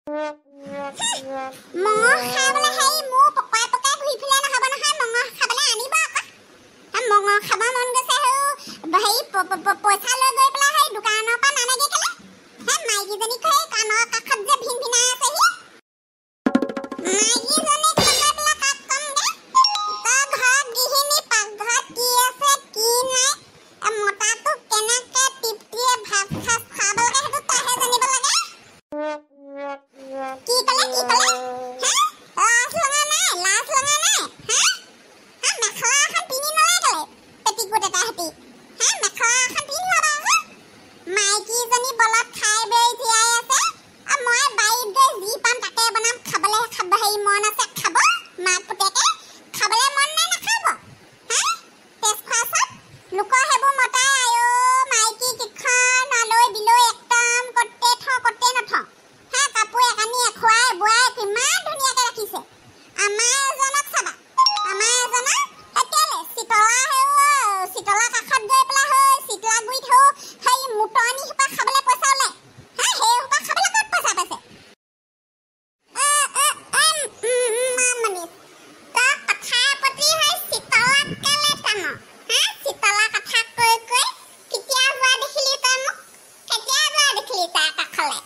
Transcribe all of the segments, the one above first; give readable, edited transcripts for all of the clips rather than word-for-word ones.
মঙহ খাবলৈ হেৰি মোৰ পকাই পকাই ঘূৰি ফুৰিলে নহ'ব নহয়। মঙহ খাবলৈ আনিব আকৌ। মঙহ খাব মন গৈছে হেৰি পইচা লৈ গৈ পেলাই সেই দোকানৰ পৰা নানেগে কেলে? মাইকীজনী সেই কাণৰ কাষত যে ভিন ভিনাই আছে সি মাইকীজনীক গৈ পেলাই কাক কমগে তই ঘৰত গৃহিণী পাকঘৰত কি আছে কি নাই মতাটোক কেনেকে তৃপ্তিয়ে ভাত সাজ খাব লাগে সেইটো তইহে জানিব লাগে। কি কলে লাজ লগা নাই মেখেলা এখন পিন্ধি নলয় কেলে পেটিকোট এটা হেতি মেখেলা এখন পিন্ধি লবা মাইকীজনী বলত খাই বৈ জীয়াই আছে মই বাৰীত গৈ যি পাম তাকে বনাম খাবলৈ হেৰি মন আছে খাব মাক পুতেকে খাবলৈ মন নাই নাখাব তেজখোৱা চব লোকৰ সেইবোৰ মতাই আয়ো মাইকী কিখন নলৈ বিলৈ একদম কতে নথওঁ কাপোৰ একানি খুৱাই বোৱাই কিমান ধুনীয়াকে ৰাখিছে। আমাৰ এজনক চাবা আমাৰ এজনক কেলে চিতলা কাষত গৈ পেলাই চিতলা গুৰিত সেই মুটনি সোপা খাবলৈ পইচা ওলাই সেই সোপা খাবলৈ ক'ত পইচা পাইছে? মামনি তই কথাৰ প্ৰতি চিতলাক কেলে টান চিতলা কথা কৈ কেতিয়া যোৱা দেখিলি তই মোক কেতিয়া যোৱা দেখিলি তাৰ কাষলৈ?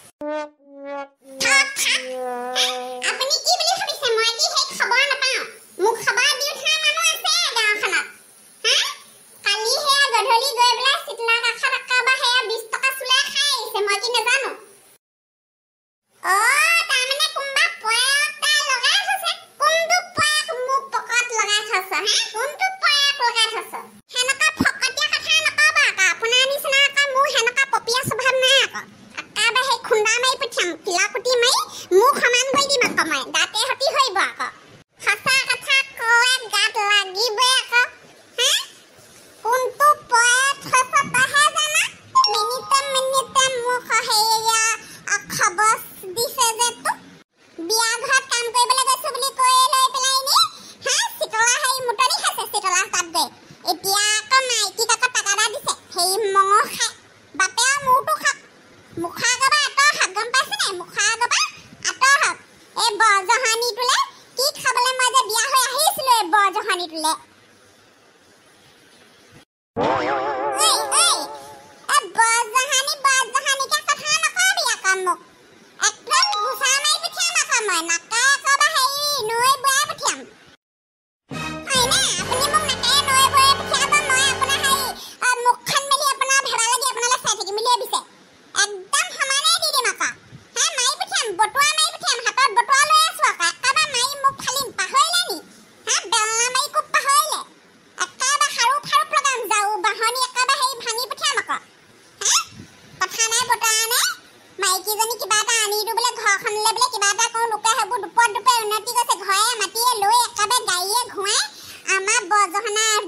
আপুনি কি বুলি ভাবিছে মই কি সেই খবৰ নাপাওঁ? মোক খবৰ দি উঠা মানুহ আছে গাঁওখনত কালি সেয়া গধূলি গৈ পেলাই চিতলা কাষত একেবাৰে সেয়া 20 টকা চুলাই খাই আহিছে মই কি নাজানো। তাৰমানে কোনোবা পয়াক তাই লগাই থৈছে। কোনটো পয়াক মোক পকত লগাই থৈছে কোনটো পয়াক লগাই থৈছে? সেনেকুৱা ফকতীয়া কথা নকবা আকৌ। আপোনাৰ নিচিনা আকৌ মোৰ সেনেকুৱা পপীয়া স্বভাৱ নাই আকৌ। একেবাৰে সেই খুন্দা মাৰি পঠিয়াম কিলাকুটি মাৰি মোক সমান কৰি দিম আকৌ মই দাঁতে সতি হৰিব আকৌ। সঁচা কথা কলে গাত লাগিবই আকৌ। কোনটো পয়াক থৈছে তইহে জানা। মিনিটে মোক সেয়া খবৰ দিছে যে তোক বিয়া ঘৰত কাম কৰিবলৈ গৈছো বুলি কৈ লৈ পেলাই নি চিতলা সেই মুটনি খাইছে চিতলা তাত গৈ এতিয়া আকৌ মাইকীক আকৌ টাকা দিছে সেই মঙহ খাই বাপে আৰু মূৰটো খাক মুখা গবা আঁতৰ হওক গম পাইছে নাই? মুখা গবা আঁতৰ হওক। এই বৰজহানিটোলে কি খাবলৈ মই যে বিয়া হৈ আহিছিলো এই বৰজহানিটোলে বৰজহানিকে কথা নকবি আকৌ মোক একদম ঘুচা মাৰি পঠিয়াম আকৌ মই নাকাই আকৌ হেৰি নৈ বৈ পঠিয়াম হয়নে? আপুনি মোক নাকাই নৈ বৈ পঠিয়াব মই আপোনাৰ হেৰি মুখখন মেলি আপোনাৰ ভেড়া লাগি আপোনালৈ চাই থাকিম বুলি ভাবিছে একদম সমানেই দি দিম আকৌ মাৰি পঠিয়াম বটুৱা মাৰি পঠিয়াম হাতত বটুৱা লৈ আছো আকৌ একেবাৰে মাৰি মোক ফালিম পাহৰিলে নি বেলনা মাৰি খুব পাহৰিলে একেবাৰে সাৰুপ লগাম যাওঁ বাহনি একেবাৰে হেৰি ভাঙি পঠিয়াম আকৌ কথা নাই বতৰা নাই। মাইকীজনী কিবা এটা আনি দিওঁ বোলে ঘৰখনলৈ বোলে কিবা এটা কওঁ লোকে সেইবোৰ দুপে উন্নতি গৈছে ঘৰে মাটিয়ে লৈ একেবাৰে গাড়ীয়ে ঘূৰাই আমাৰ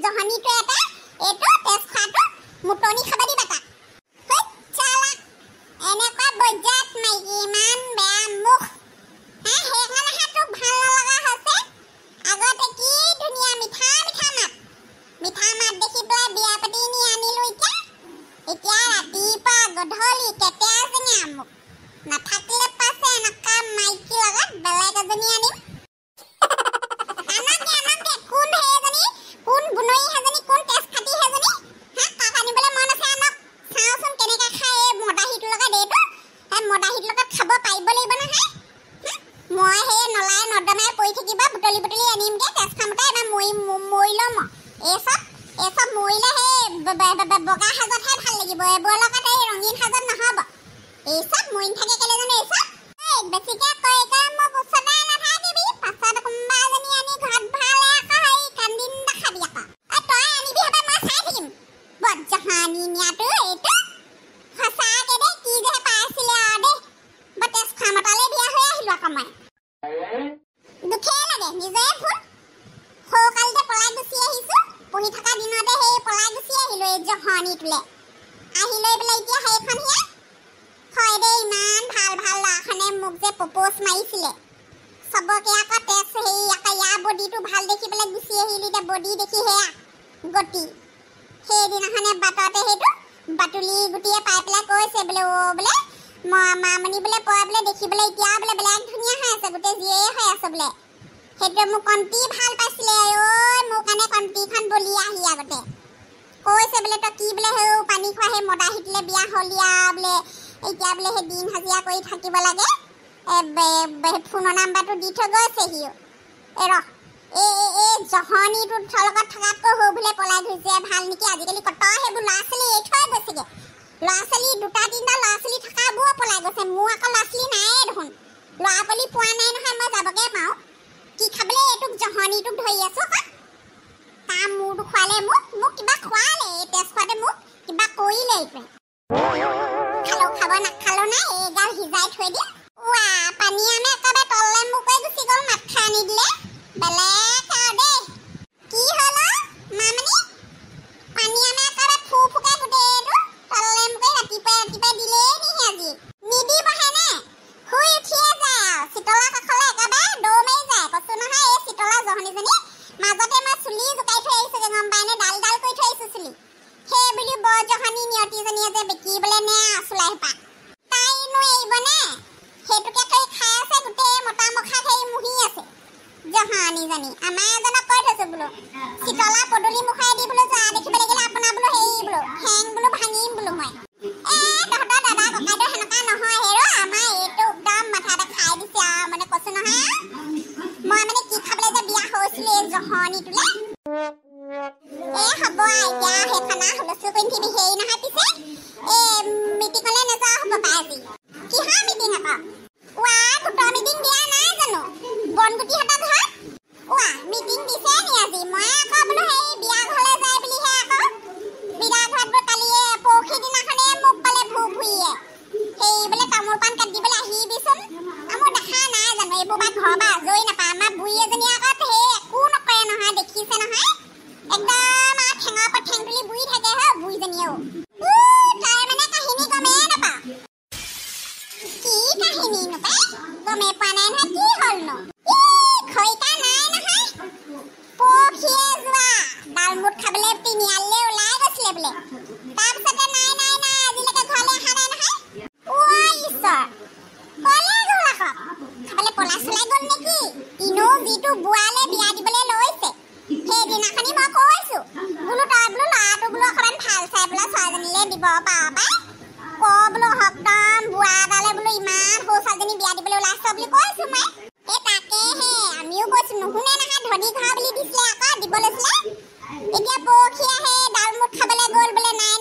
জহনীটো এটা এইটো তেজ খোৱাটো মুটনি খাব দিবা তাক এনেকুৱা বৈজাত মাইকী ইমান বেয়া মুখ সেইকাৰণেহে তোক ভাল নলগা হৈছে। আগতে কি ধুনীয়া মিঠা মাত দেখি পেলাই বিয়া পাতি নি আনিলো এতিয়া ৰাতিপুৱা গধূলি কেতিয়া জেঙা মোক নাথাকিলে পাছে এনেকুৱা মাইকী লগত বেলেগ এজনী আনিম আনকে কোন সেইজনী কোন বুনৰী সেইজনী কোন তেজ খাটি সেইজনী তাক আনিবলৈ মন আছে আনক চাওঁচোন কেনেকৈ খাই এই মদাহীটোৰ লগত এইটো সেই মদাহীটোৰ লগত খাব পাৰিব লাগিব নহয়। মই সেই নলাই নৰ্দমাই পৰি থাকিব বুটলি আনিমগৈ তেজ খামতে এবাৰ মৰি ল'ম এই চব মৰিলে সেই বগা সাজতহে ভাল লাগিব এইবোৰৰ লগত এই ৰঙীন সাজত নহ'ব। এই চব মৰি থাকে কেলে জানো এই চব বেছিকে কৈ মোক ওচৰতে নাথাকিবি পাছত কোনোবা এজনী আনি ঘৰত ভালে আকৌ সেই কান্দিন নাখাবি আকৌ তই আনিবি হ'ব মই চাই থাকিম বৰজহানি নিয়াটো এইটো সঁচাকে দেই কি যে পাইছিলে আৰু দেই তেজ খোৱা মতালৈ বিয়া হৈ আহিলো আকৌ মই দুখেই লাগে নিজে ভুল সৰুকালতে পলাই গুচি আহিছো পঢ়ি থকা দিনতে সেই পলাই গুচি আহিলো এই জহনীটোলে আহি লৈ পেলাই এতিয়া সেইখন হয় দেই ইমান ভাল ল'ৰাখনে মোক যে প্ৰপ'জ মাৰিছিলে চবকে আকৌ তেজ সেই আকৌ ইয়াৰ বডিটো ভাল দেখি পেলাই গুচি আহিলি এতিয়া বডি দেখি সেয়া গতি সেইদিনাখনে বাটতে সেইটো বাটুলি গুটিয়ে পাই পেলাই কৈছে বোলে বোলে মামনি বোলে পয় বোলে দেখিবলৈ এতিয়া বোলে সেইটো মোক কণ্টি ভাল পাইছিলে ঐ মোৰ কাৰণে কণ্টিখন বলি আহি আগতে কৈছে বোলে তই কি বোলে হেও পানী খোৱা সেই মদাহিতলে বিয়া হলিয়া বোলে এতিয়া বোলে সেই দিন হাজিৰা কৰি থাকিব লাগে ফোনৰ নাম্বাৰটো দি থৈ গৈছে সিও জহনীটো লগত থকাতকৈ হৈ বোলে পলাই গৈছে ভাল নেকি আজিকালি কত সেইবোৰ ল'ৰা ছোৱালী এৰি থৈ গৈছেগে ল'ৰা ছোৱালী দুটা তিনিটা ল'ৰা ছোৱালী থকাবোৰো পলাই গৈছে মোৰ আকৌ ল'ৰা ছোৱালী নাইয়ে দেখোন ল'ৰা পোৱালি পোৱা নাই নহয় মই যাবগে পাওঁ কি খাবলৈ এইটোক জহনীটোক ধৰি আছো তাৰ মূৰটো খোৱালে মোক কিবা খোৱালে এই তেজ খোৱাতে মোক কিবা কৰিলে খালো খাব নাখালো নাই এইগাল সিজাই থৈ দিয়ে পানী আমি একেবাৰে তললে মুকৈ গুচি গ'ল মাত খাই নিদিলে বেলেগ আৰু দেই কি হ'ল মামনি পানী আমি একেবাৰে ফুকে গোটেইটো তললে মুকৈ ৰাতিপুৱাই দিলেই নিহি আজি নিদিবহে নে শুই উঠিয়ে যায় আৰু চিতলা কাষলৈ একেবাৰে দৌ মাৰি যায় কৈছো নহয় এই চিতলা জহনীজনী মাজতে মই চুলি জোকাই থৈ আহিছোগে গম পায়নে ডাল কৰি থৈ আহিছো চুলি সেই বুলি বৰ জহনী নিয়তিজনীয়ে যে বেকিবলৈ নে চুলাই হেঁপা তাইনো এৰিবনে সেইটোকে কৰি খাই আছে গোটেই মতা মখা খাই মুহি আছে জহনীজনী আমাৰ এজনক কৈ থৈছো বোলো চিতলা পদূলি মুখাই দি বোলো যোৱা দেখিবলৈ গ'লে আপোনাৰ বোলো হেৰি বোলো ঠেং বোলো ভাঙিম বোলো মই তহঁতৰ দাদা ককাইদেউ সেনেকুৱা নহয় হেৰ আমাৰ এইটো একদম মাথাতে খাই দিছে আৰু মানে কৈছো নহয় মই মানে কি খাবলৈ যে বিয়া হৈছিলো এই জহনীটোলে হ'ব এতিয়া সেইখানা হুলস্থুল কৰি থাকিবি হেৰি নহয় পিছে মিটিঙলৈ নোযোৱা হ'ব পাই আজি কিহৰ মিটিং আকৌ গোটৰ মিটিং দিয়া নাই জানো বনগুটিহঁতৰ ঘৰত মিটিং দিছে নি আজি মই আকৌ বোলো সেই বিয়া ঘৰলৈ যায় বুলিহে আকৌ বিয়া ঘৰত বোলো কালি পৰহি দিনাখনে মোক পালে ভুইয়ে সেই বোলে তামোল পাণ কাটিবলৈ আহিবিচোন মোৰ দেখা নাই জানো এইবোৰ বা ঘৰ বা আজৰি নাপায় আমাৰ বুঢ়ী এজনী আকৌ সেই একো নকৰে নহয় দেখিছে নহয় একদম ঠেঙৰ ওপৰত ঠেং তুলি বুঢ়ী থাকে বুঢ়ীজনীয়েও তাই মানে কাহিনী গমেই নাপাওঁ কি কাহিনী নাপায় গমেই পোৱা নাই নহয় কি হ'লনো খৰিকা নাই নহয় পৰহিয়ে যোৱা ডালমুট খাবলৈ তিনিআলিলৈ ওলাই গৈছিলে বোলে তাৰপিছতে নাই আজিলৈকে ঘৰলৈ অহা নাই নহয় ঈশ্বৰ কলে গ'ল আকৌ খাবলৈ পলাই চলাই গ'ল নেকি ইনো যিটো বুঢ়ালে বিয়া দিবলৈ লৈছে সেইদিনাখনি মই কৈছো বোলো তই বোলো ল'ৰাটো বোলো অকণমান ভাল চাই বোলে ছোৱালীজনীলৈ দিব পাৰ পাই বোলো একদম বুঢ়া এটালে বোলো ইমান সৰু ছোৱালীজনী বিয়া দিবলৈ ওলাইছ বুলি কৈছো মই তাকেহে আমিও কৈছো নুশুনে নহয় ধনী ঘৰ বুলি দিছিলে আকৌ দিব লৈছিলে এতিয়া পৰহিয়া সেই ডালমুট খাবলৈ গ'ল বোলে নাই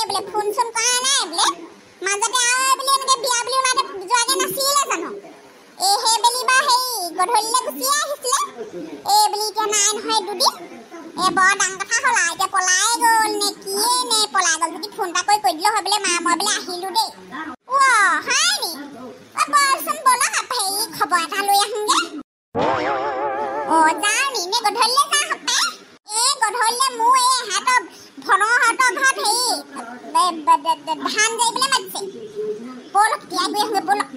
বোলে ফোন চোন কৰা নাই বোলে মাজতে আৰু বোলে এনেকৈ বিয়া বুলি ওলাওঁতে যোৱাগে নাছিলে জানো সেই বেলি বা সেই গধূলিলৈ গুচিয়ে আহিছিলে বুলি এতিয়া নাই নহয় দুদিন বৰ ডাঙৰ কথা হ'ল আৰু এতিয়া পলাই গ'ল নে কিয়ে নে পলাই গ'ল যদি ফোন এটা কৰি দিলেও হয় বোলে মা মই বোলে আহিলো দেই হয় নি বলচোন বলক হেৰি খবৰ এটা লৈ আহোঁগে যাওঁ নি নে গধূলিলৈ যাওঁ সপ্তাহ গধূলিলৈ মোৰ এহঁতৰ ভনহঁতৰ ঘৰত হেৰি ধান যাই বোলে মাতিছে বলক তিয়াই গৈ আহোঁগে বলক